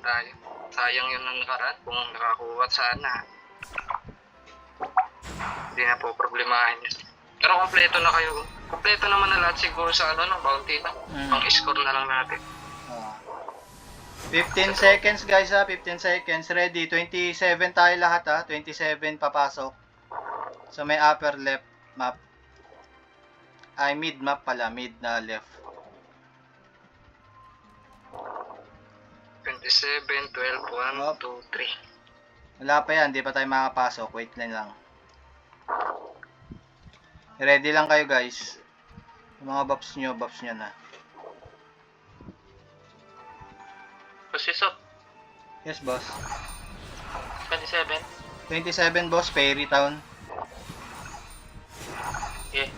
tayo. Sayang yun ng nakaraan kung nakakuha sana. Hindi na po problemahin yun. Pero kompleto na kayo. Kompleto naman na lahat siguro sa ano, no, bounty na. Pang-score na lang natin. 15 seconds guys ha, 15 seconds. Ready, 27 tayo lahat ha, 27 papasok. So may upper left map. Ay, mid map pala, mid na left. 27, 12, 1, 2, 3. Wala pa yan, di pa tayo makapasok. Wait lang. Ready lang kayo guys. Yung mga buffs nyo na. Pasisok. Yes boss. 27. 27 boss, Fairy Town. Yeah.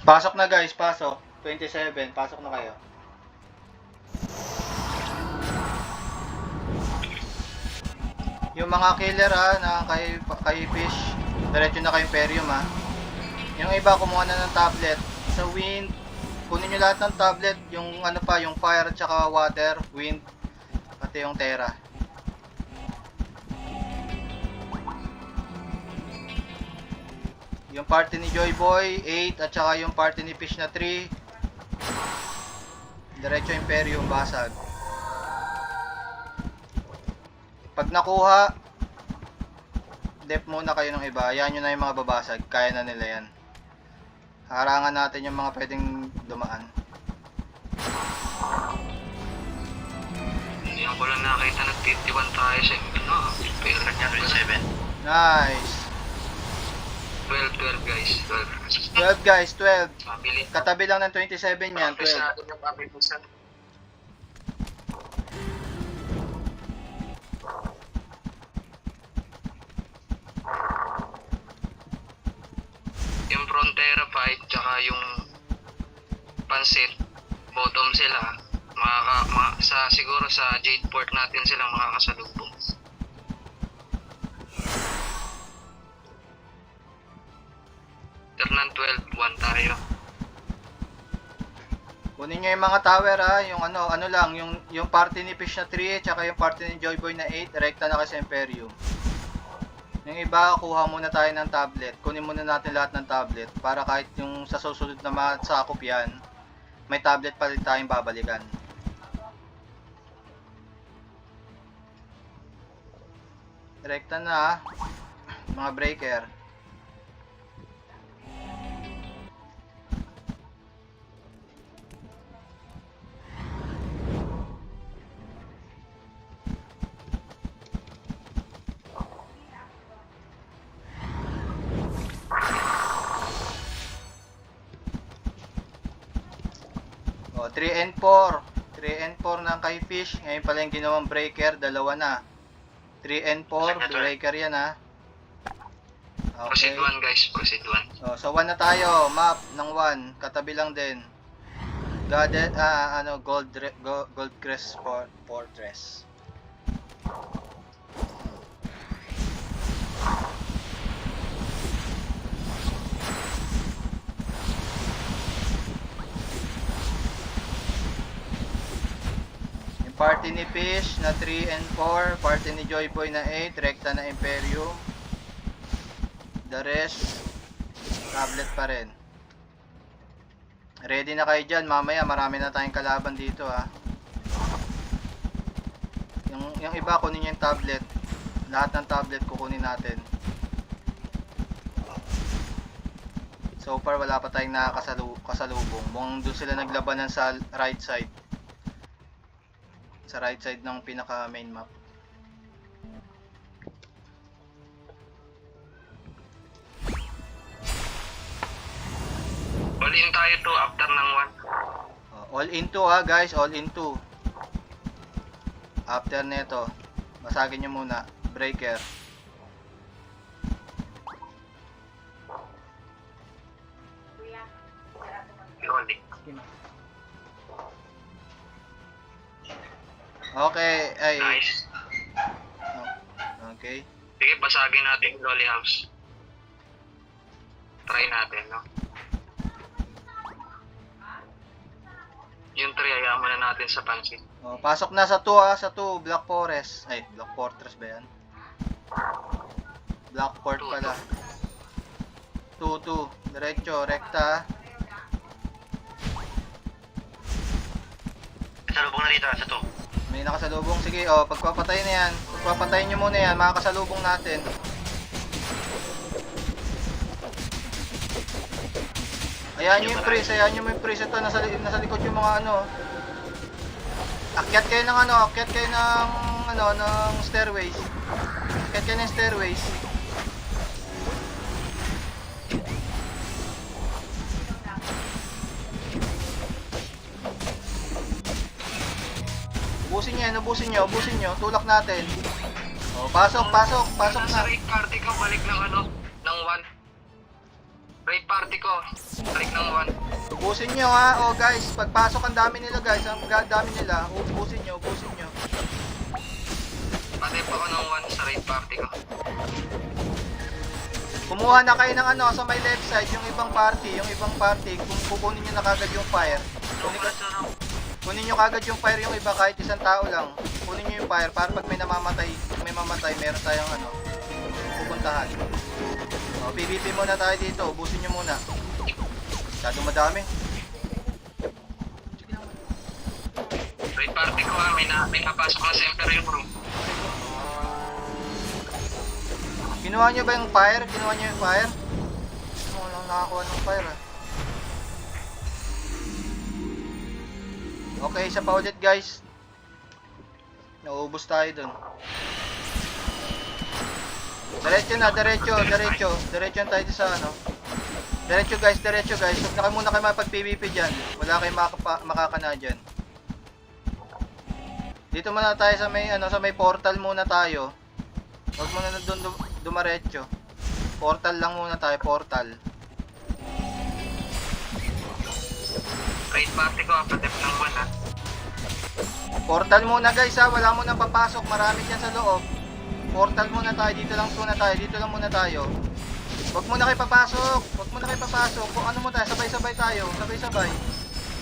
Pasok na guys, pasok. 27, pasok na kayo. Yung mga killer ha, na kay fish, diretso na kay Imperium ha. Yung iba kumuha na ng tablet. Sa wind, kunin nyo lahat ng tablet. Yung ano pa, yung fire at saka water, wind, pati yung terra. Yung party ni Joy Boy, 8, at saka yung party ni Fish na 3. Diretso Imperium, basag. Pag nakuha, dep muna kayo ng iba. Ayan nyo na yung mga babasag. Kaya na nila yan. Harangan natin yung mga pwedeng dumaan. Hindi ko lang nakita nag-51 tayo sa ano, pero niya 7. Nice. 12 guys, 12 guys, 12. Mabilis. Katabi lang ng 27 yan, 12. Natin yung mabilisan. Yung Frontera fight tsaka yung Pansit, bottom sila. Siguro sa Jade Port natin silang makakasalubong. Ternan 12, 1 tayo. Kunin nyo yung mga tower ha, yung ano lang, yung party ni Fish na 3, tsaka yung party ni Joy Boy na 8, rekta na kasi Imperium. Yung iba, kuha muna tayo ng tablet. Kunin muna natin lahat ng tablet para kahit yung sa susunod na masakop yan, may tablet pa rin tayong babalikan. Rekta na ha, mga breaker. O, 3 and 4. 3 and 4 ng kay Fish. Ngayon pala yung ginawang breaker, dalawa na. 3 and 4, breaker yan ha. Okay. Proceed 1 guys, proceed 1. O, so 1 na tayo. Map ng 1. Katabi lang din. Gold Crest Fortress. Party ni Fish na 3 and 4, party ni Joy Boy na 8, rekta na Imperium. The rest, tablet pa rin. Ready na kayo dyan, mamaya marami na tayong kalaban dito ha. Yung iba kunin nyo yung tablet. Lahat ng tablet kukunin natin. So far wala pa tayong nakakasalubong. Buong doon sila naglabanan sa right side. Sa right side ng pinaka main map. All in tayo to after ng 1. All into guys, all into. After neto, basagin nyo muna. Breaker. All in. Okay, ay. Nice. Okay. Sige, basagin natin yung Lolly House. Try natin, no? Yung 3, ayaman na natin sa pansin. Pasok na sa 2 sa 2, Black Forest. Ay, Black Fortress ba yan? Black Fort pala. 2, diretso, rekta. Salubong na rito, sa 2. May nakasalubong. Sige, pagpapatayin na yan. Pagpapatayin nyo muna yan, mga kasalubong natin. Ayan nyo yung freeze, ayan nyo yung freeze. Ito, nasa likod yung mga ano. Akyat kayo ng akyat kayo ng stairways. Akyat kayo ng stairways. Ubusin nyo, tulak natin. Pasok na. Sa raid party ko, balik ng ng 1. Raid party ko, balik ng 1. Ubusin nyo guys, pagpasok ang dami nila guys, ang dami nila. Ubusin nyo. Patay pa ko ng 1 sa raid party ko. Kumuha na kayo ng sa may left side, yung ibang party, kung kukunin nyo na kagad yung fire. Kunin nyo kagad yung fire yung iba kahit isang tao lang. Kunin nyo yung fire para pag may mamatay, meron tayong pupuntahan. PvP muna tayo dito, ubusin nyo muna. Masyadong madami. Raid party ko may napasok na sa Imperial Room. Kinuha nyo ba yung fire? Walang nakakuha ng fire Okay, isa pa ulit guys. Nauubos tayo dun. Diretso tayo sa Diretso guys. Huwag na kayo muna kayo mapag-PVP dyan. Wala kayong makakana dyan. Dito muna tayo sa may portal muna tayo. Huwag muna na doon dumaretso. Portal lang muna tayo, portal. Raid party ko, patip ng 1 Portal muna guys wala mo nang papasok, marami dyan sa loob. Portal muna tayo, dito lang muna tayo. Huwag muna kayo papasok. Kung ano mo tayo, sabay-sabay tayo.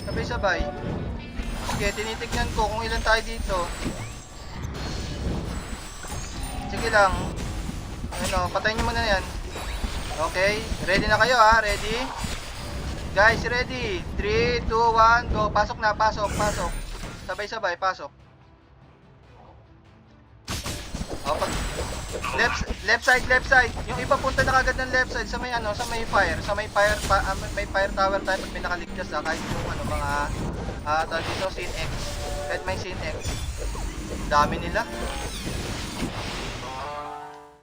Sabay-sabay. Sige, tinitignan ko kung ilan tayo dito. Sige lang. Patayin nyo muna yan. Okay, ready na kayo ready? Guys, ready? 3, 2, 1, go. Pasok na. Sabay-sabay, pasok. Left side. Yung iba punta na kagad ng left side sa may fire. May fire tower tayo pag may nakaligtas kahit yung mga tawag dito, scene X. Kahit may scene X. Dami nila.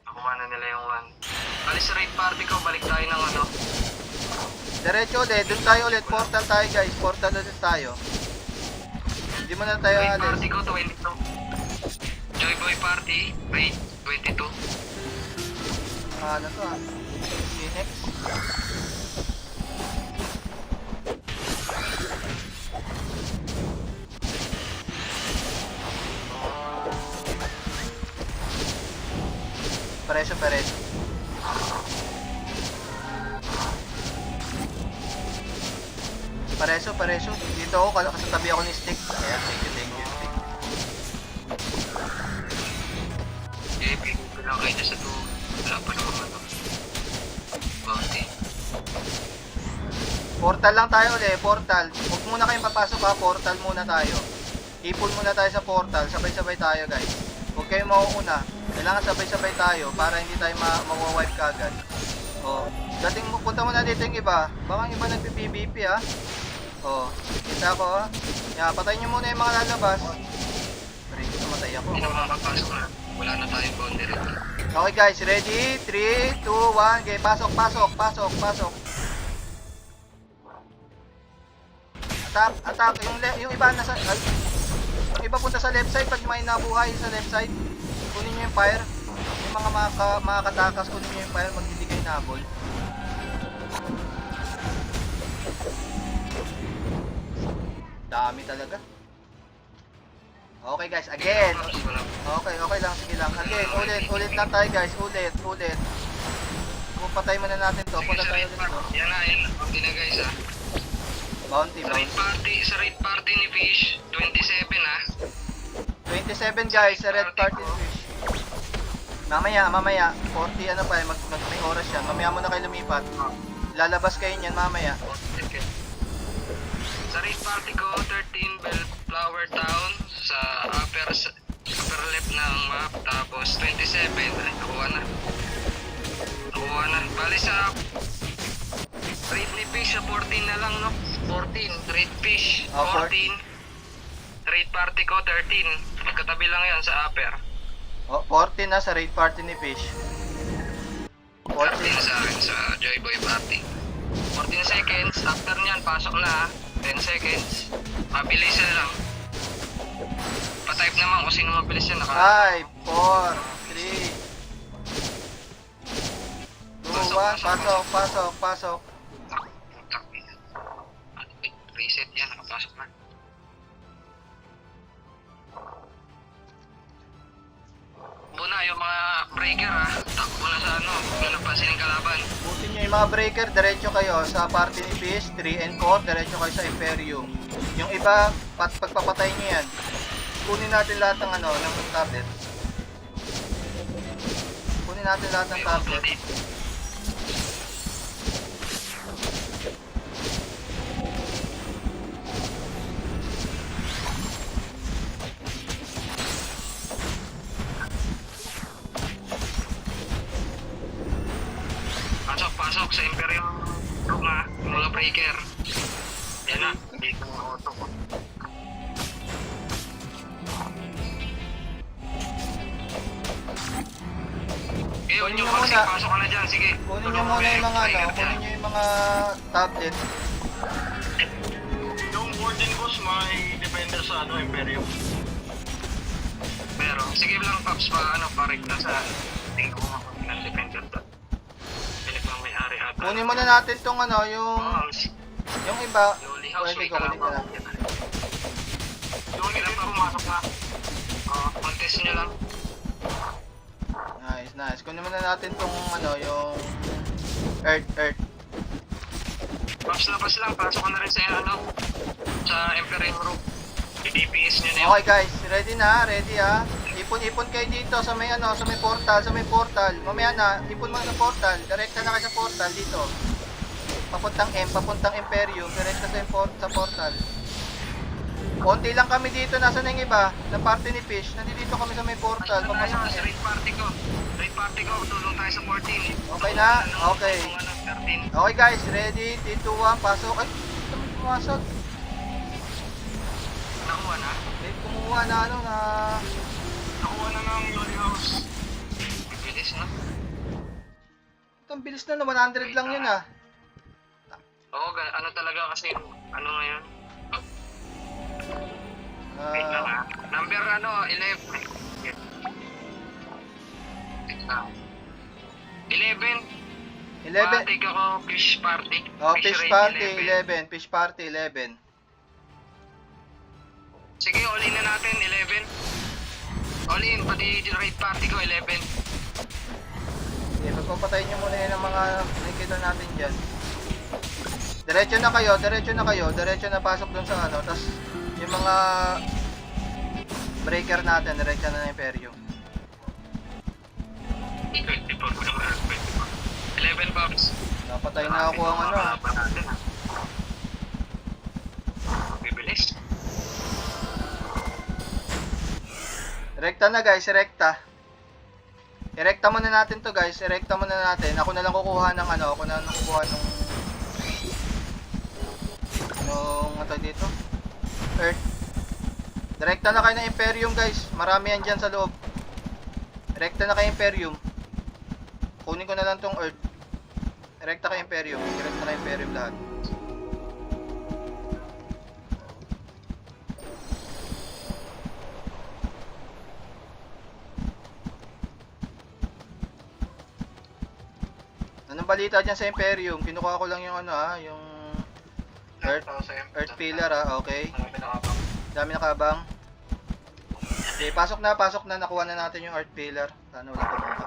Nakuha na nila yung 1. Alis sa raid party ko, balik tayo ng Diretso ulit, dun tayo ulit. Portal tayo guys, portal ulit tayo. Hindi mo na tayo raid alis. party ko, 22. Joy Boy Party, raid 22. Ano to Phoenix. Pareso. Pareso. Dito ako, kasatabi ako ni Stick. Ayan, thank you, Stick. JP, lang kayo na sa 2. Wala pa naman Bounty. Portal lang tayo ulit, portal. Huwag muna kayong papasok portal muna tayo. Ipon muna tayo sa portal, sabay-sabay tayo guys. Huwag kayong mauuna. Kailangan sabay-sabay tayo para hindi tayo mawawipe kagad. Dating punta muna dito yung iba. Baka yung iba nagpi-PVP kita ko patayin nyo muna yung mga lalabas. Pero hindi namatay ako. Hindi na makapasok na. Wala na tayong boundary. Okay guys, ready? 3, 2, 1, okay, pasok. Attack. Yung iba nasa... Yung iba punta sa left side. Pag may nabuhay sa left side, kunin nyo yung fire. Yung mga katakas, kunin nyo yung fire. Hindi kayo nabol. Dami talaga. Okay guys, again. Okay lang, sige lang. Again, ulit lang tayo guys. Ulit. Kung patay muna natin to, punta tayo ulit to. Yan na. Okay na guys ah. Bounty. Sa raid party ni Fish, 27 ah. 27 guys, sa red party fish. Mamaya, 40 ano pa, may oras yan. Mamaya mo na kayo lumipat. Lalabas kayo niyan mamaya. Sa raid party ko, 13 Bellflower Town sa upper left ng map. Tapos 27, ay nakuha na. Bali sa raid ni Fish, sa 14 na lang no? 14, raid Fish, Oh, 14. Raid party ko, 13. Magkatabi lang yan sa upper. 40 na sa raid party ni fish. 14 sa akin sa Joy Boy party. 14 seconds, after nyan, pasok na 10 seconds. Mabilis na lang. Pa-type naman kung sino mabilis yan. 5, 4, 3, 2, 1, pasok. Reset yan, nakapasok na. Muna yung mga breaker ha, takbo na sa ano, kung napansin yung kalaban. Butin nyo yung mga breaker, diretso kayo sa party ni fish. 3 and 4, diretso kayo sa Imperium. Yung iba, pagpapatay nyo yan. Kunin natin lahat ng ano, ng tablet. Kunin natin lahat ng tablet. Pasok sa Imperium room ha, yung mga breaker. Yan na, dito ng auto ko. Yun yung vaccine, pasok ka na dyan, sige. Kunin nyo muna yung mga ano, kunin nyo yung mga tablet. Yung boarding boss, may defender sa ano, Imperium. Pero, sige lang Paps, parekta sa tingin ko mga ng defender to. Pilit lang may-ari ata. Kunin muna natin tong ano, yung iba. Loli house, Pwede may ko kunin ko kalabaw. lang. Yung hindi pa pumasok na. Contest nyo lang. Nice. Kunin muna natin tong ano, yung Earth. Paps, labas lang, pasok ka na rin sa ano, sa Imperium room. I-DPS nyo na yun. Okay guys, ready ha. Ipon kayo dito sa may ano, sa may portal. Mamaya na, ipon mo sa portal. Direkta na kayo sa portal dito. Papuntang Imperium, direkta sa portal. Konti lang kami dito, nasa na yung iba? Na party ni Fish, nandito kami sa may portal. Papasok na Sa raid party ko. Raid party ko, tulong tayo sa 14. Okay na? Okay. Kung ano, 13. Okay guys, ready? 3, 2, 1, pasok. Ay, ito may pumasok. Nakuha na? Kumuha na ano na... Nakuha na ng Loli House. Bilis na. Ito, ang bilis na 100 lang yun ah. Oo, ano talaga kasi, ano ngayon? Wait lang Ah, Number 11. 11. 11. Take ako fish party. Oh, fish raid party 11. Fish party 11. Sige, all in na natin, 11. All in, pati yung raid party ko, 11. Okay, pagpapatayin nyo muna yun ang mga nakikita natin dyan. Diretso na pasok dun sa ano, tas yung mga breaker natin, diretso na Imperium. 11 pops. Napatay na ako ang ano ah. Bibilis. Rekta na guys, rekta. Irekta muna natin to guys, irekta muna natin. Ako na lang kukuha ng ano, ako na lang kukuha nung ano dito? Earth. Direkta na kayo ng Imperium guys. Marami yan dyan sa loob. Direkta na kayo Imperium. Kunin ko na lang tong Earth. Direkta kayo Imperium. Direkta kayo Imperium lahat. Anong balita dyan sa Imperium? Kinukuha ko lang yung ano ha, yung Earth Pillar ha, okay. Marami nakabang. Dami nakabang. Okay, pasok na. Nakuha na natin yung Earth Pillar. Sana wala pumunta.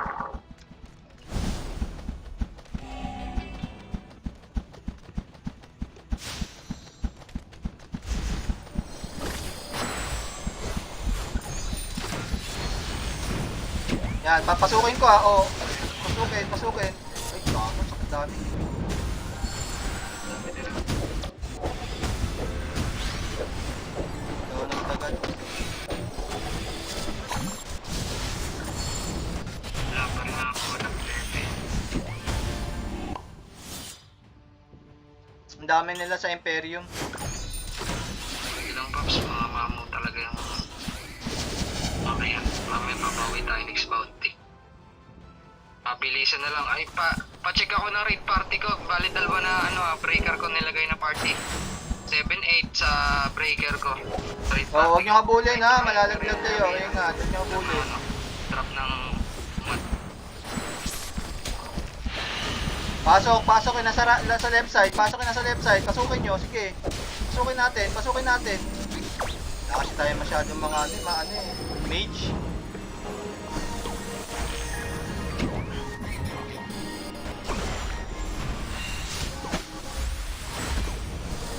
Yan, papasukin ko ha. Oh, pasukin. Ay, gago, sakit dami. Daw ng dagat. Wala pa rin ako ng level. Ang dami nila sa Imperium. Ilang Pops, mga mamo talaga yung... Mamaya pabawi tayo next bounty. Mabilisan na lang. Ay, pa-check ako ng raid party ko. Bali dalawa na breaker ko nilagay na party. 7-8 sa breaker ko. Raid Oh, huwag nyo habulin ha, malalaglag kayo. Ayun nga, huwag nyo habulin. Drop ng... Pasok kayo nasa left side. Pasukin nyo, sige. Pasukin natin. Kasi tayo masyadong mga mage.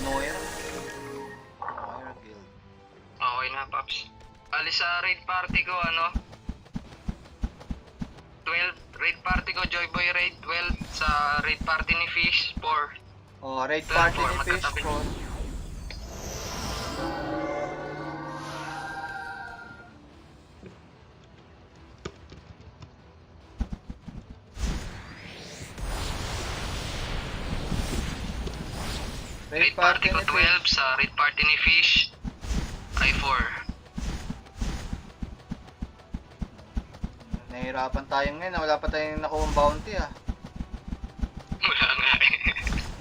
Noir Guild. Okay na, Pops. Bali sa raid party ko, 12. Raid party ko, Joyboy raid 12. Sa raid party ni Fish, 4. Oh, raid party ni Fish magkatabi. po. Raid party ko, 12. Sa raid party ni Fish, ay 4. Nahihirapan tayo ngayon, wala pa tayong nakuha bounty ah. Wala nga eh.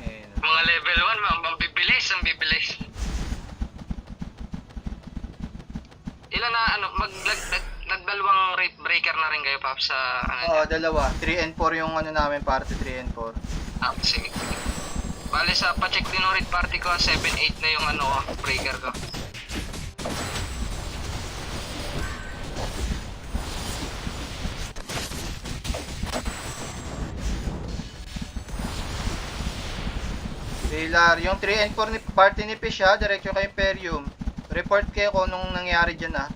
Eh, Mga level 1, ang bibilis. Ilan na, nagdalawang raid breaker na rin kayo, Pops, sa Oo, dalawa. 3 and 4 yung namin party, 3 and 4. Sige. Bale sa pa-check din ng raid party ko, 7-8 na yung breaker ko. Pilar, yung 3 and 4 ni party ni Fish ha, diretso kay Imperium. Report kayo kung anong nangyari dyan ha.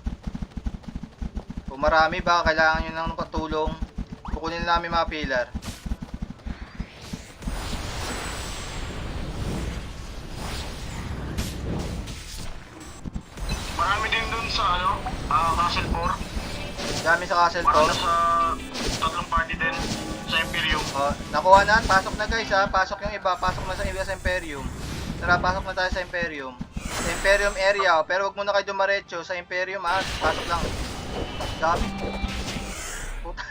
Kung marami ba, kailangan nyo ng katulong. Kukunin namin mga pilar. Marami din dun sa Castle 4. Dami sa Castle Marami 4. sa tatlong party din sa Imperium. Oh, nakuha na, pasok na guys ha. Pasok yung iba, pasok na sa iba sa Imperium. Tara, pasok na tayo sa Imperium. Sa Imperium area, pero wag muna kayo dumaretso sa Imperium ha. Pasok lang. Dami. Puta.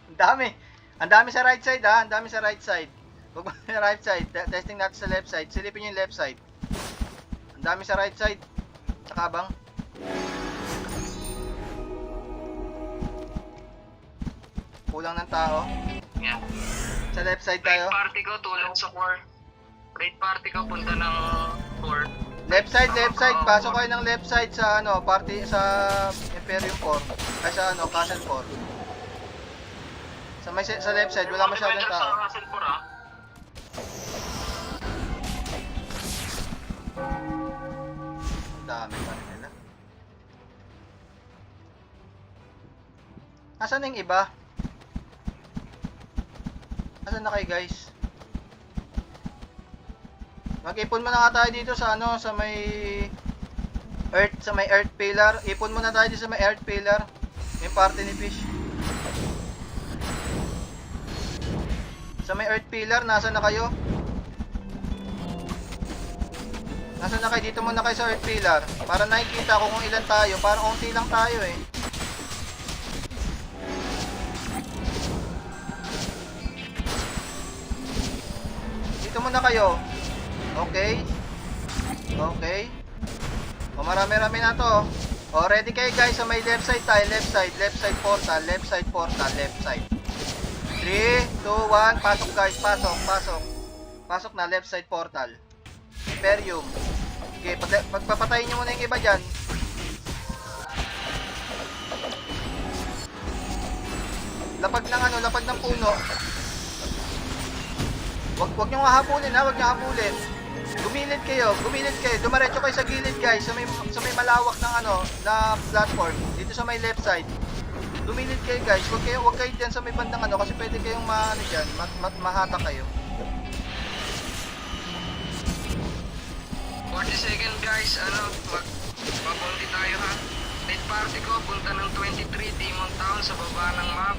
Ang dami. Ang dami sa right side ha. Ang dami sa right side. Wag muna sa right side. Testing natin sa left side. Silipin yung left side. Ang dami sa right side. Nakabang. Kulang ng tao. Yan. Sa left side Raid tayo. party ko, tulong sa core. Raid party ko, punta ng core. Left side. Pasok kayo ng left side sa party sa Imperium 4. Ay sa Castle 4. Sa left side wala masyadong tao. Sa Castle 4 ah. Dami pa rin nila. Asan na yung iba? Asan na kayo guys? Mag-ipon muna nga tayo dito sa sa may earth pillar. Ipon muna tayo dito sa may earth pillar. Yung party ni Fish. Sa may earth pillar, nasaan na kayo? Nasaan na kayo? Dito muna kayo sa earth pillar. Para nakikita ko kung ilan tayo. Parang unti lang tayo eh. Dito muna kayo. Okay. O marami-rami na to. O ready kayo guys sa may left side tayo. Left side portal. 3, 2, 1. Pasok guys, pasok, pasok. Pasok na, left side portal. Imperium. Okay, pagpapatayin nyo muna yung iba dyan. Lapag ng ano, lapag ng puno. Wag nyo hahabulin ha, wag nyo habulin. Gumilid kayo, dumaretso kayo sa gilid guys, sa may malawak ng ano, na platform, dito sa may left side. Gumilid kayo guys, wag kayo diyan sa may bandang ano, kasi pwede kayong ano diyan, mahata kayo. 40 second guys, magbabonti tayo ha. Raid party ko, punta ng 23 Demon Town sa baba ng map.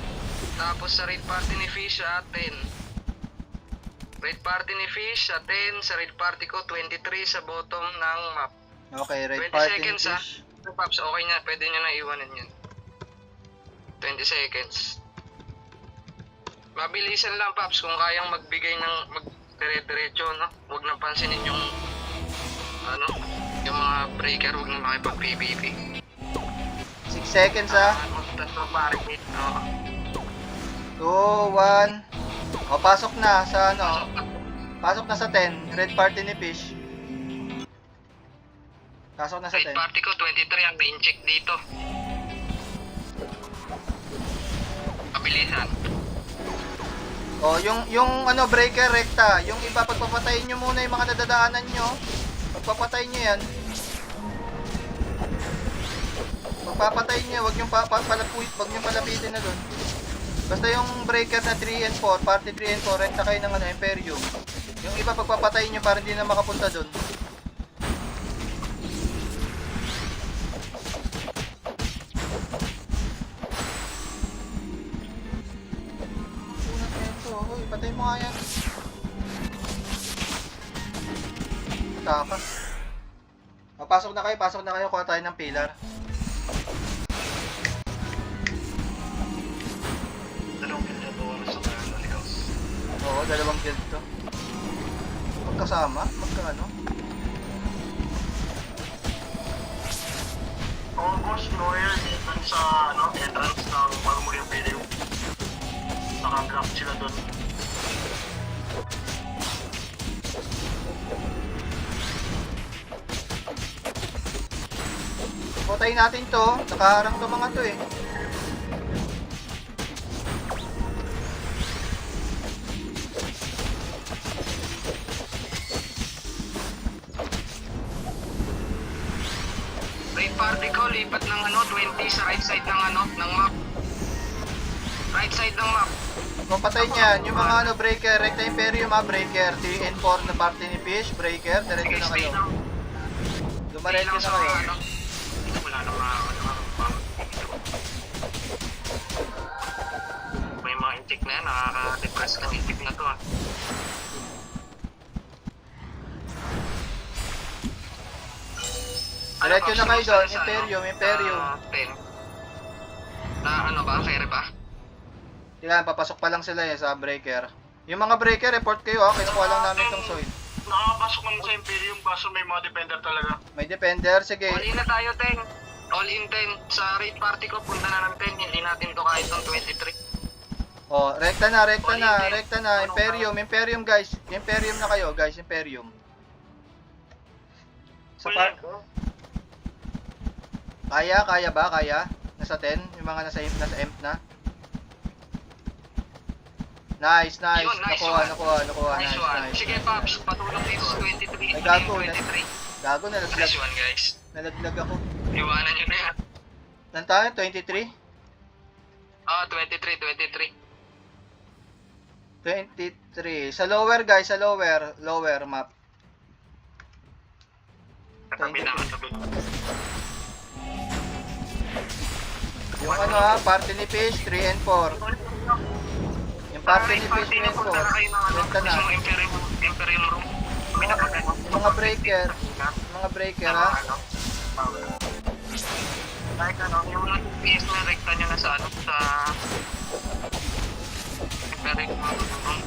Tapos sa raid party ni Fish sa 10. Raid party ni Fish sa 10, sa raid party ko 23 sa bottom ng map. Okay, right 20 party seconds ha. fish. Paps, okay na, pwede nyo na iwanan yun. 20 seconds. Mabilisan lang Paps, kung kayang magbigay ng dire-diretso, no? Huwag nang pansinin yung yung mga breaker, huwag nang makipag-PVP. 6 seconds ha. Tatlo parikit, no? 2, 1. O, pasok na sa ano. Pasok na sa 10. Red party ni Fish. Pasok na sa Raid 10. party ko 23 ang main check dito. Pabilisan. O, yung ano, breaker rekta. Yung iba, pagpapatayin nyo muna yung mga nadadaanan nyo. Pagpapatayin nyo yan. Pagpapatayin nyo, wag nyo wag nyo palapitin na dun. Basta yung breaker na 3 and 4, party 3 and 4, rekta kayo ng ano, Imperium. Yung iba pagpapatayin nyo para hindi na makapunta dun. Hoy, patay mo nga yan. Taka. Pasok na kayo, kuha tayo ng pillar. Oo, dalawang guild to. Magkasama? Magkaano? Oh, boss, Noel, dito sa entrance ng Bagong Imperium. Naka-block sila doon. Putayin natin to. Nakaharang to mga to eh. Raid party ko, lipat ng 20 sa right side ng ng map. Right side ng map. Papatay niyan. Yung mga breaker. Recta Imperium breaker. 3 and 4 na party ni Fish. Breaker. Diretso na kayo. Dumaretso na kayo. Wala na may mga intik na yan, nakaka-depress ng intik na to Diretso na kayo doon. Imperium. 10. Na ba? Fair ba? Tingnan, papasok pa lang sila sa breaker. Yung mga breaker, report kayo kinukuha lang namin tong soil. Nakakapasok man sa Imperium kaso may mga defender talaga. May defender, sige. All in na tayo, 10. All in 10. Sa raid party ko, punta na ng 10. Hindi natin to kahit ng 23. Oh, rekta na. Imperium guys. Imperium na kayo guys, Imperium. Sa Kaya ba? Nasa 10? Yung mga nasa imp na? Nice. Yun, nice Nakuha. Nice one. Nice. Sige, Pops. Patulong dito sa 23. Ay, gago. 23. Gago, Nice one, guys. nalaglag ako. Iwanan nyo na yan. Nan tayo? 23? 23. Sa lower guys, lower map. Katabi na katabi. Yung party ni Fish, 3 and 4. Yung party ni Fish, 3 and 4. Renta na. Imperium room. Yung mga breaker ha. Like yung mga PS na rekta nyo na sa sa Imperium room.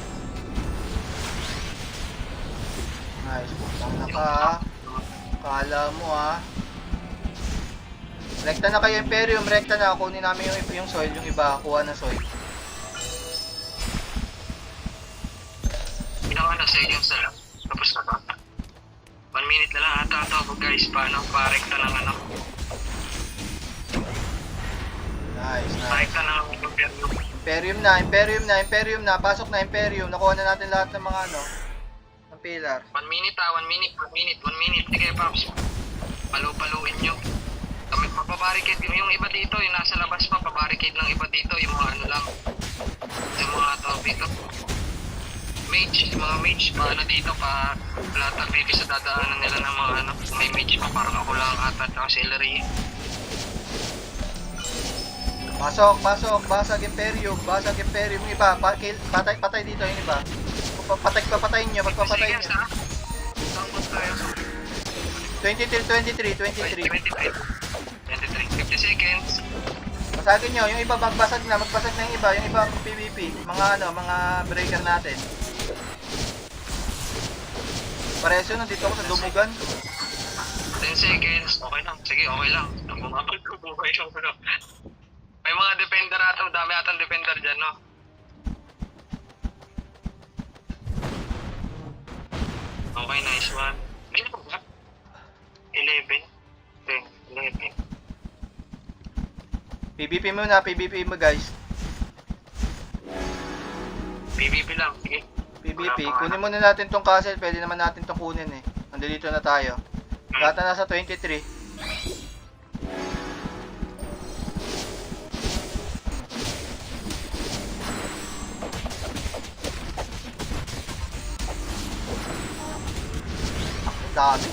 Nice, putang naka ha. Kala mo ha. Rekta na kayo Imperium, rekta na. Kunin namin yung soil, yung iba, kuha na soil. ilang seconds na lang. Tapos na ba? 1 minute na lang ata ito guys. Paano? Parekta ng ano. Nice, nice. Parekta ng Imperium. Imperium na. Pasok na Imperium. Nakuha na natin lahat ng mga ano, ng pillar. 1 minute 1 minute. Sige, Paps. Paluin nyo. Kami papabarricade yung iba dito, yung nasa labas pa, pabarricade ng iba dito, yung mga ano lang. Yung mga tawag dito. Yung mga mage, paano dito, lahat ng baby sa dadaanan nila ng mga ano, may mage pa, parang ako lang ata, at celery. Pasok. Basag Imperium. Yung iba, patay dito yung iba. Papatayin nyo. 23. 50 seconds. Basagin nyo. Yung iba, magbasag na yung iba. Yung iba, PvP. Mga breaker natin. Pareso, nandito ako sa dumugan. 10 seconds. Okay lang. Sige, okay lang. Bumabag ko buhay yung ano. May mga defender ata. Dami atang defender dyan, no? Okay, nice one. May nakabak? 11. 10, 11. PvP mo guys. PvP lang. Sige. PvP. Kunin muna natin tong castle. Pwede naman natin tong kunin eh. Nandito na tayo. Lahat na nasa 23. Ang dami.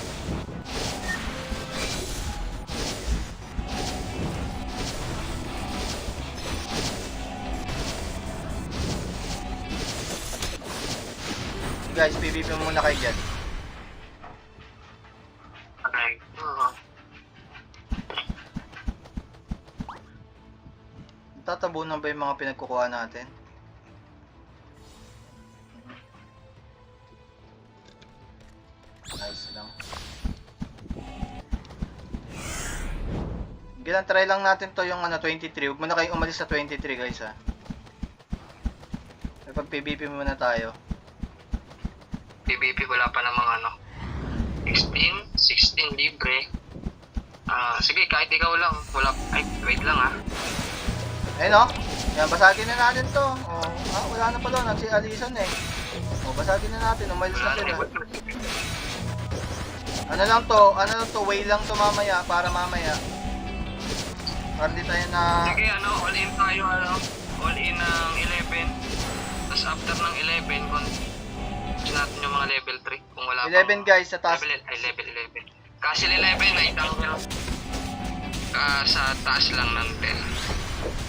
Guys, PvP muna kayo dyan. Okay. Tatabunan ba yung mga pinagkukuha natin? Nice lang. Gilang try lang natin to yung ano 23. Huwag muna kayong umalis sa 23 guys ha. Pag PvP muna tayo. PvP wala pa namang ano. 16 libre. Sige, kahit ikaw lang. Wala. Ay, wait lang ha. Ayun o. Yan, basagin na natin to. Oh, wala na pala. Nagsi-alisan eh. Oh, basagin na natin. Umalis na sila. Ano lang to, way lang to mamaya, para mamaya. Para di tayo na... Sige, all in tayo, all in ng 11. Tapos after ng 11, kung natin yung mga level 3, kung wala 11 guys, sa taas. Level 11. Kasi 11 ay tangle. Sa taas lang ng 10.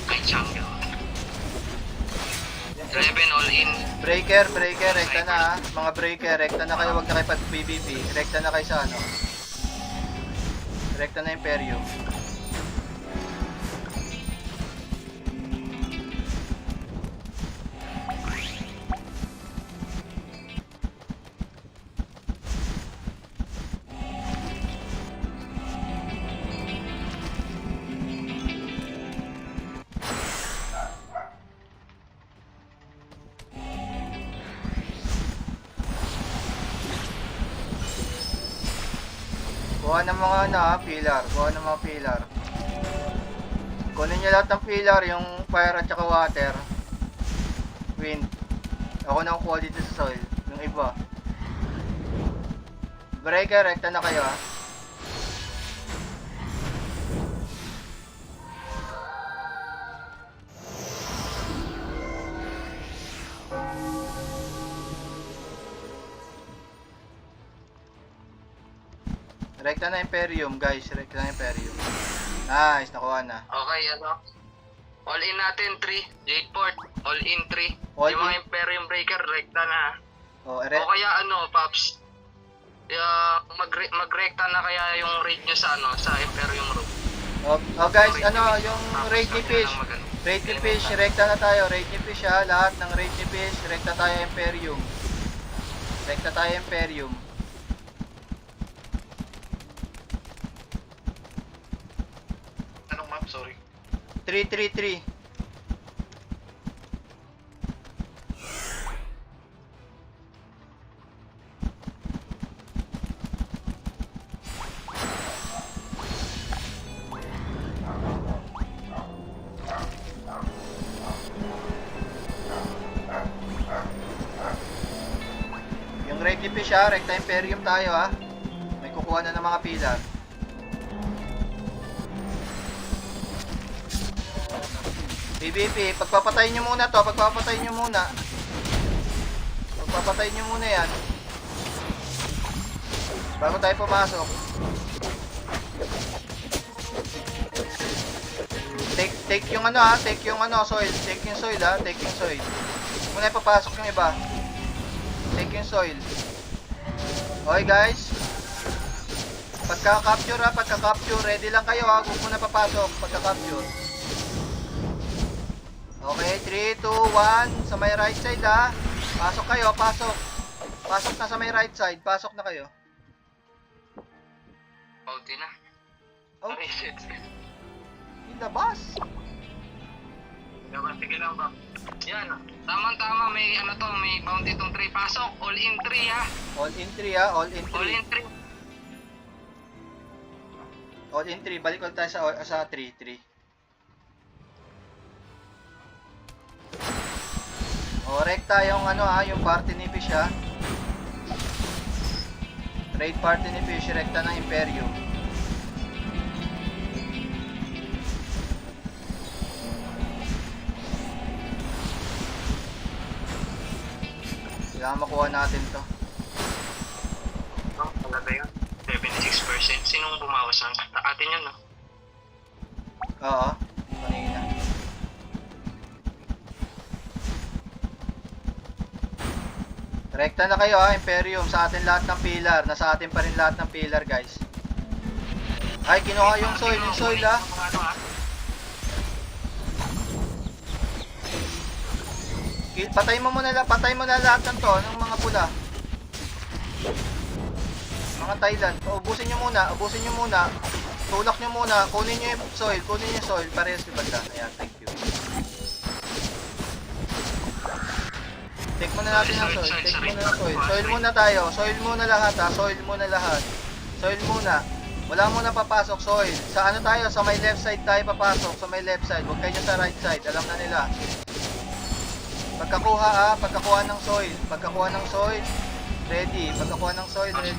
Ay, jungle. 11 all in. Breaker, rekta na ha. Mga breaker, rekta na kayo, wag na kayo pag-PvP. Rekta na kayo sa ano. Rekta na Imperium. Kuha ng mga ano ha, pillar. Kuha ng mga pillar. Kunin nyo lahat ng pillar, yung fire at saka water. Wind. Ako na kukuha dito sa soil. Yung iba. Breaker, rekta na kayo ha. Rekta na Imperium guys, rekta na Imperium. Nice, nakuha na. Okay, all in natin 3. Jadeport, all in 3. All Yung mga in. Imperium Breaker, rekta na. Oh, O kaya Paps, magrekta na kaya yung raid nyo sa Imperium Room. oh guys, yung raid ni Fish. Raid ni Fish, rekta na tayo. Raid ni Fish ha, lahat ng raid ni Fish, rekta tayo Imperium. Rekta tayo Imperium. Anong map? Sorry. 333. raid ni Fish ha, Recta Imperium tayo ha. May kukuha na ng mga pilar. PVP, pagpapatayin nyo muna to, pagpapatayin nyo muna. Pagpapatayin nyo muna yan. Bago tayo pumasok. Take yung ano ha, take yung ano, soil. Take yung soil ha, take yung soil. Muna ipapasok yung iba. Take yung soil. Okay guys. Pagka-capture ha, pagka-capture. Ready lang kayo ha, huwag muna papasok. Pagka-capture. Okay, 3, 2, 1. Sa may right side ha. Pasok kayo, pasok. Pasok na sa may right side. Pasok na kayo. Pauti na. Oh, Reset. labas. Sige lang ba? Yan. Tama-tama, may ano to, may bounty tong 3. Pasok, all in 3 ha. All in 3 ha, all in 3. All in 3. All in 3. Balik ulit tayo sa 3, 3. O, Recta yung ano ha, yung party ni Fish ha. Raid party ni Fish, Recta ng Imperium. Kailangan makuha natin to. No, talaga yun. 76%. Sinong bumawas ng atin yun, no? Oo, kanina. Rekta na kayo ha, Imperium. Sa atin lahat ng pillar. Nasa atin pa rin lahat ng pillar, guys. Ay, kinuha yung soil ha. Ano, ha? Patay mo na lahat ng to, ng mga pula. Mga Thailand. Ubusin nyo muna. Tulak nyo muna. Kunin nyo yung soil. Parehas yung banda. Ayan, thank you. Take muna natin ang soil. Soil muna tayo. Soil muna lahat ha. Soil muna. Wala muna papasok soil. Sa ano tayo? Sa may left side tayo papasok. Sa may left side. Huwag kayo sa right side. Alam na nila. Pagkakuha ha. Pagkakuha ng soil. Ready. Pagkakuha ng soil. Ready.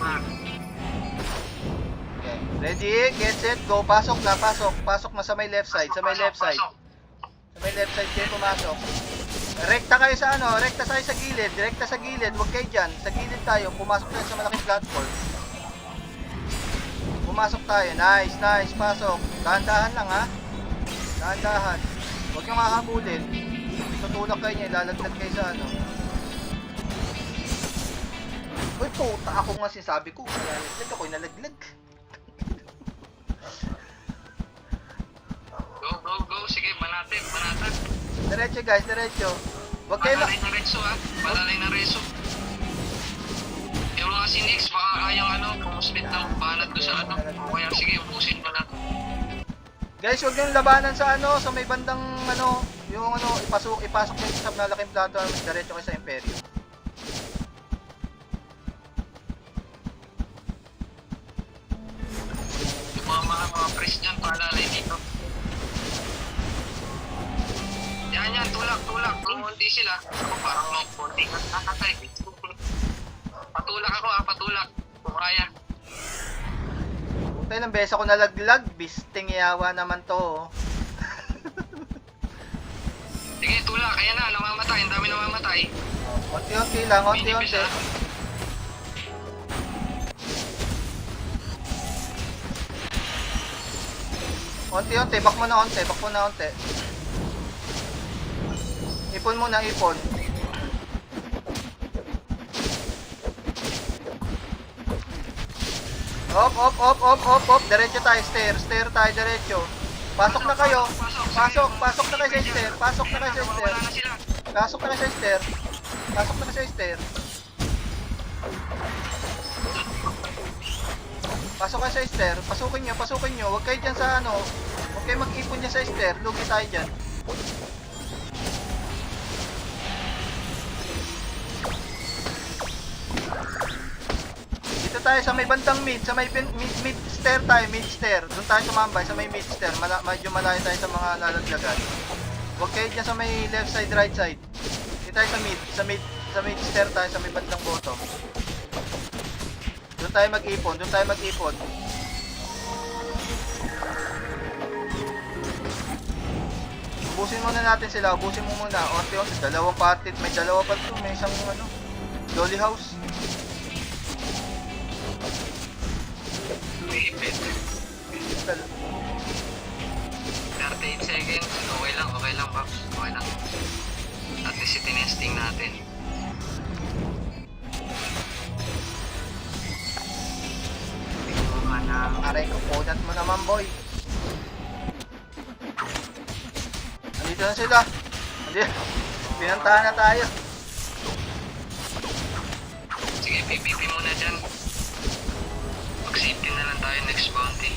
Okay. Ready. Get set. Go. Pasok na. Pasok na sa may left side. Sa may left side kayo pumasok. Rekta kayo sa ano, rekta tayo sa gilid, huwag kayo dyan, sa gilid tayo, pumasok tayo sa malaking platform. Pumasok tayo, nice, pasok. Dahan-dahan lang ha, dahan-dahan. Huwag nyo hahabulin, tutulak kayo niya, ilalaglag kayo sa ano. Uy, puta, ako nga sinasabi ko, nalaglag ako, nalaglag. Go. Sige, banatan. Diretso guys, diretso. Huwag kayo Palalay na reso ha. Palalay na reso. Yung mga sinix, baka kayang ano, pumuslit ng banat do sa ano. Kaya sige, ubusin mo na. Guys, huwag niyong labanan sa ano, sa may bandang ano, yung ano, ipasok niyo sa malaking plato, diretso kayo sa Imperium. Yung mga press dyan, palalay dito. Yan, tulak. Kumunti sila. Ako parang mga kunti ka nakatay. Patulak ako ha, patulak. Kung kaya. Puta, ilang beses ako nalaglag, bisting yawa naman to. Oh. Sige, tulak. Ayan na, namamatay. Ang dami namamatay. Unti-unti lang, unti-unti. Minibis, ha? Unti-unti, back mo na unti. Ipon muna, ipon. Op. Diretso tayo, stair tayo, diretso. Pasok na kayo. Pasok na kayo sa stair. Pasok na kayo sa stair. Pasukin nyo. Huwag kayo dyan sa ano. Huwag kayo mag-ipon dyan sa stair. Lugi tayo dyan. Dito tayo sa may bandang mid, sa may mid stair tayo, mid stair. Doon tayo tumambay sa may mid stair. Medyo malayo tayo sa mga lalaglagan. Huwag kayo dyan sa may left side, right side. Dito tayo sa mid stair tayo, sa may bandang bottom. Doon tayo mag-ipon, doon tayo mag-ipon. Ubusin muna natin sila, ubusin mo muna. Onti-onti, dalawang party, may dalawa pa to, may isang ano, Dolly House. Ipit. 38 seconds. Okay lang, Pops. Okay lang. At least itinesting natin. Tingnan na. Aray ko, punat mo naman, boy. Andito na sila. Andito. Pinantahan na tayo. Sige, PPP muna dyan. Mag-safety na lang tayo next bounty.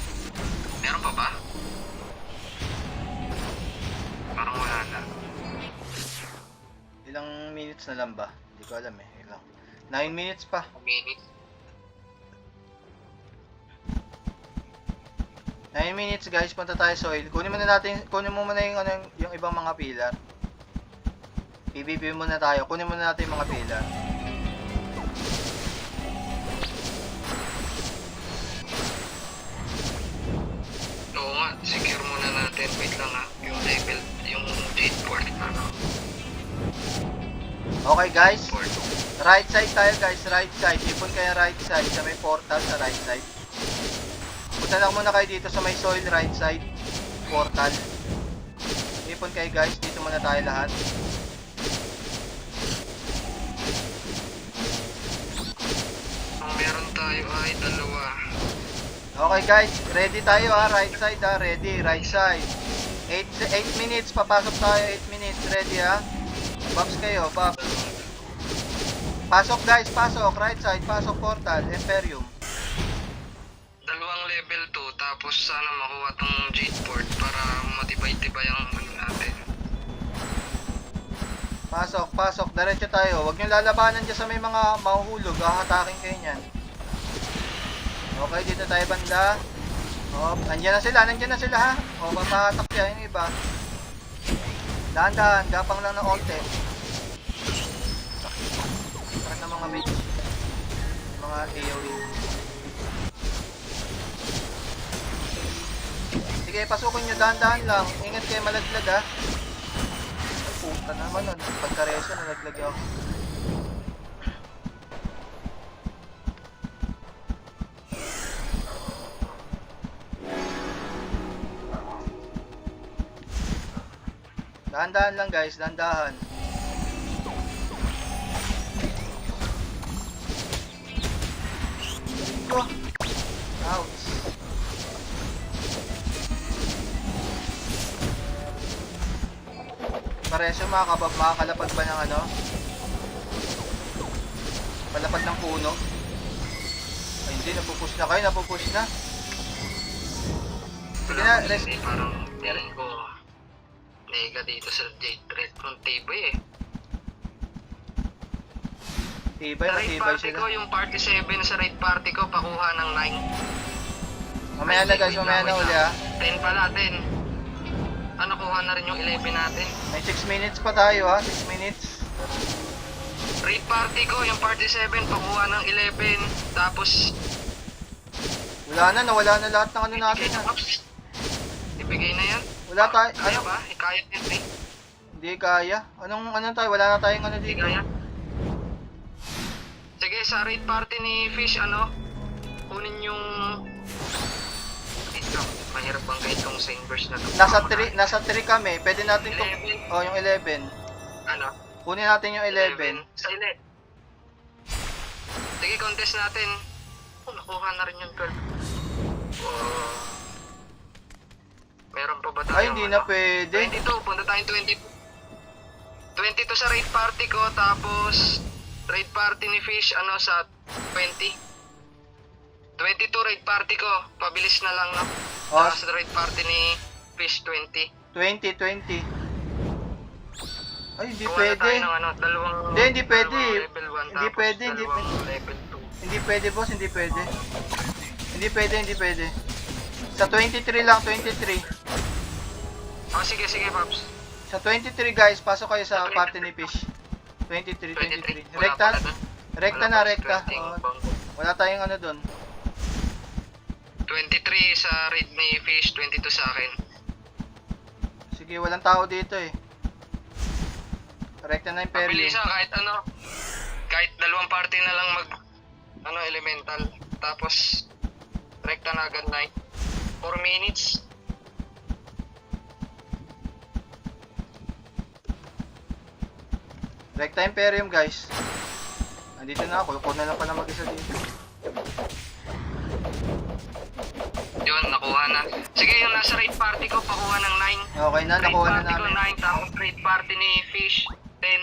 Meron pa ba? Parang wala na. Ilang minutes na lang ba? Hindi ko alam eh. Ilang. 9 minutes pa. Minute. 9 minutes guys, punta tayo soil. Kunin mo muna yung, ano, yung ibang mga pillar. PVP muna tayo. Kunin muna natin yung mga pillar. Oo nga, secure muna natin. Wait lang ha. Yung level, yung jade port. Okay guys, Port. right side tayo guys, right side. Ipon kayo right side sa may portal sa right side. Punta lang muna kayo dito sa may soil right side portal. Ipon kayo guys, dito muna tayo lahat. Ang meron tayo ay dalawa. Okay guys, ready tayo ha, right side ha, ready, right side. 8 minutes, papasok tayo, 8 minutes, ready ha. Pops kayo, pops. Pasok guys, pasok, right side, pasok portal, Imperium. Dalawang level 2 tapos sana makuha tong jade port para matibay-tibay ang ano natin. Pasok, diretso tayo. Huwag nyo lalabanan dyan sa may mga mahuhulog, hahatakin kayo nyan. Okay, dito tayo banda. Oh, nandiyan na sila ha. O, mapahatak yan yung iba. Dahan-dahan, gapang lang ng onte. Sakit ng mga mage. Mga AoE. Sige, pasukin nyo, dahan-dahan lang. Ingat kayo, malaglag ha. Ay, puta naman nun. Pagkareso, nalaglag ako. Dahan-dahan lang guys, dahan-dahan. Oh. Ouch. Paresyo makakalapag ba ng ano? Palapag ng puno. Ay hindi, napupush na kayo, napupush na. Sige na, rest. Hindi, parang feeling ko nega dito sa jade thread kung tibay eh. Tibay, Sa raid matibay party sila. ko, yung party 7 sa raid party ko, pakuha ng 9. Mamaya na guys, mamaya na uli ha. 10 pala, 10. Ano, kuha na rin yung 11 natin. May 6 minutes pa tayo ha, 6 minutes. Raid party ko, yung party 7, pakuha ng 11. Tapos, Wala na, nawala na lahat ng ano natin ibigay na, ha. Pops. Ibigay na yan. Wala tayo, Kaya ano? ba? Kaya yan eh. Hindi kaya. Anong tayo, wala na tayong ano Hindi dito. kaya. Sige, sa raid party ni Fish, ano, kunin yung... Ito, mahirap bang itong same verse na to? Nasa 3 kami, pwede natin kung... 11. Oh, yung 11. Ano? Kunin natin yung 11. Silent. Sige, contest natin. Oh, nakuha na rin yung 12. Oh. Meron pa ba tayo? Ay, hindi na pwede. 22, punta tayong 22. 22 sa raid party ko, tapos raid party ni Fish, ano, sa 20. 22 raid party ko, pabilis na lang, no? Oh. Tapos raid party ni Fish, 20. 20. Ay, hindi Kuha na pwede. tayo ng, ano, dalawang... Hindi pwede. dalawang level 1, Hindi tapos pwede, hindi dalawang level 2. Hindi pwede, boss, hindi pwede. Hindi pwede. Sa 23 lang, 23. Oh, sige, Pops. Sa 23 guys, pasok kayo sa party ni Fish. 23. 23. Wala Rekta. pala dun. Rekta Wala na, pa, rekta. 20. Oh, Wala tayong ano dun. 23 sa raid ni Fish, 22 sa akin. Sige, walang tao dito eh. Rekta na Imperium. Pabilisan kahit ano. Kahit dalawang party na lang mag elemental. Tapos rekta na agad night. 4 minutes. Rekta Imperium guys. Andito na ako, ako na lang pala mag-isa dito. Yun, nakuha na. Sige, yung nasa raid party ko, pakuha ng 9. Okay na, nakuha na Raid party ko namin. 9, tapos raid party ni Fish, 10.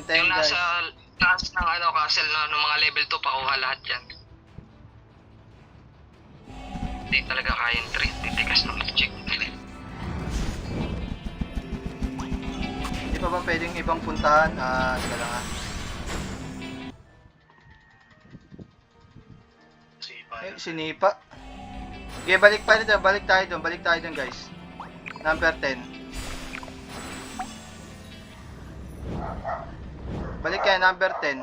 10 Yung guys. nasa taas ng castle na ng mga level 2, pakuha lahat yan. Hindi talaga kaya yung 3, titikas ng check. Hindi pa ba pwedeng ibang puntahan? Teka lang sinipa. Okay, balik tayo doon guys. Number 10. Balik kayo, number 10.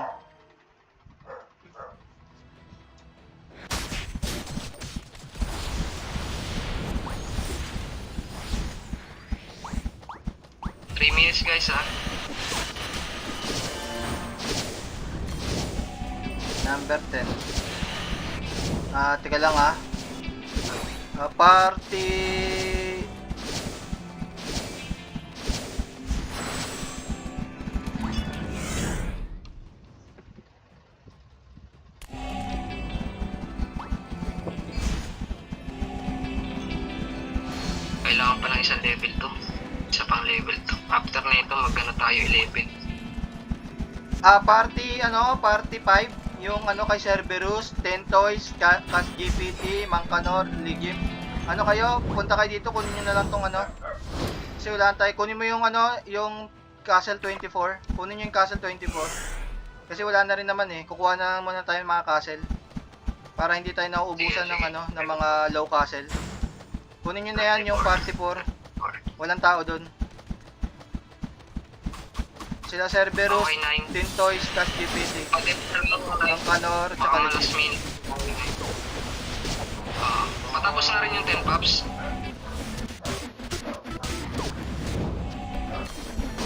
Minutes guys ha. Number 10. Teka lang party. Kailangan pa ng isang level 2. Isa pang level 2. After na ito, magkano tayo 11. Party 5. Yung kay Cerberus, 10 Toys, Cas GPT, Mangkanor, Ligim. Kayo, punta kayo dito, kunin nyo na lang tong kasi wala tayo. Kunin mo yung yung Castle 24. Kunin nyo yung Castle 24. Kasi wala na rin naman eh. Kukuha na muna tayo ng mga castle. Para hindi tayo nauubusan ng ng mga low castle. Kunin nyo na yan yung Party 4. Walang tao doon. Sila Cerberus, Okay, 9. Tintoys, Cas GPT, Mangkanor, tsaka Baka Ligim. last minute. Matapos na rin yung 10 pops.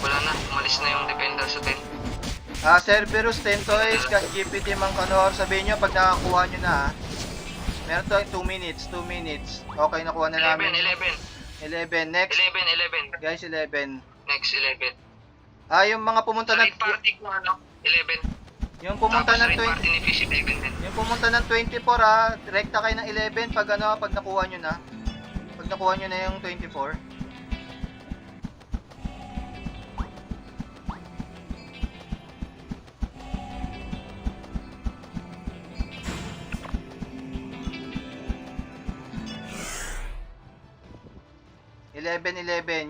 Wala na, umalis na yung defender sa 10. Cerberus, Tintoys, Cas GPT, Mangkanor. Sabihin nyo pag nakakuha nyo na meron tayong 2 minutes. Okay, nakuha na 11, namin. 11. Next. 11. Guys, 11. Next 11. Yung mga pumunta Sa ng raid party ko 11. yung pumunta Tapos ng raid 20, party ni Fish 11 din. yung pumunta ng 24 rekta kayo ng 11 pag pag nakuha nyo na. Pag nakuha nyo na yung 24.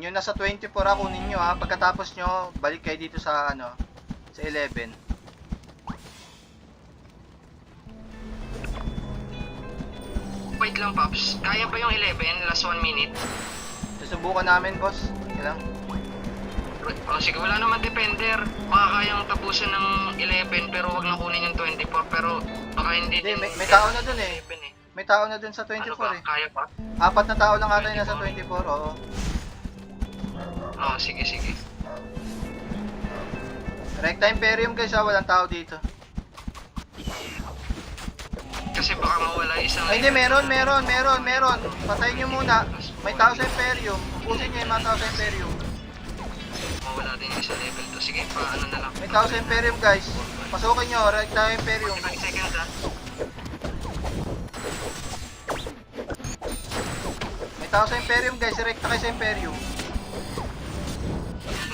Yung nasa 24 kunin nyo pagkatapos nyo balik kayo dito sa sa 11. Wait lang Pops, kaya ba yung 11 last 1 minute? Susubukan namin boss. Kailang. Sige, wala naman defender. Baka kayang tapusin ng 11 pero wag na kunin yung 24 pero baka hindi Hindi, din. may tao na dun eh. 11 eh. May tao na dun sa 24 Ano ba? eh. Kaya ba? 4 na tao lang ata yung nasa 24, oo. Sige. Recta Imperium guys walang tao dito. Kasi baka mawala isang... Ay hindi, meron. Patayin nyo muna. May tao sa Imperium. Ubusin nyo yung mga tao sa Imperium. Mawala din yung isang level 2. Sige, paano na lang. May tao sa Imperium guys. Pasukin nyo, Recta Imperium. 9 seconds ha. May tao sa Imperium guys, Recta kayo sa Imperium.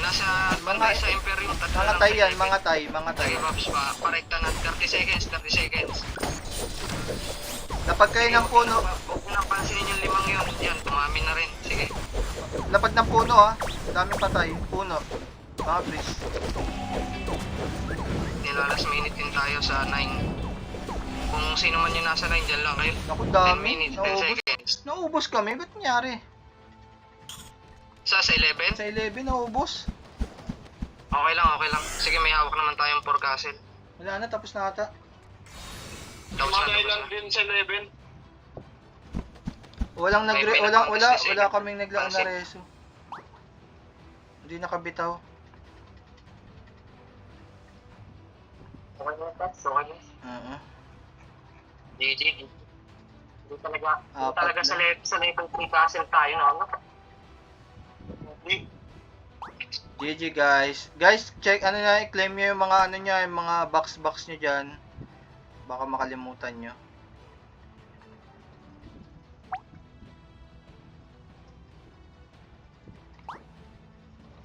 Nasa bantay sa Imperium. Mga tay yan, mga tay. Sige, Pops, parekta na. 30 seconds. Lapag kayo ng puno. Huwag nang pansinin yung 5 yun. Yan, tumami na rin. Sige. Lapag ng puno Daming patay. Puno. Mga please. Nilalas minute din tayo sa 9. Kung sino man yung nasa 9, dyan lang kayo. Naku, 10 dami. minutes, 10 seconds. Naubos kami. Ba't nangyari? Sa 11? Sa 11 naubos. Okay lang. Sige, may hawak naman tayong 4 castle. Wala na, tapos na ata. Tapos na, Tumatay tapos lang na. din sa 11. Walang May nagre pinapang wala business eh. kaming naglaan na Pansin. reso. Hindi nakabitaw. Okay na, Tats. Okay na. Oo. GG. Hindi talaga Apat sa na. level 3 castle tayo na ano. Hindi. GG guys. Guys, check ano na, i-claim nyo yung mga ano niya, yung mga box nyo diyan. Baka makalimutan nyo.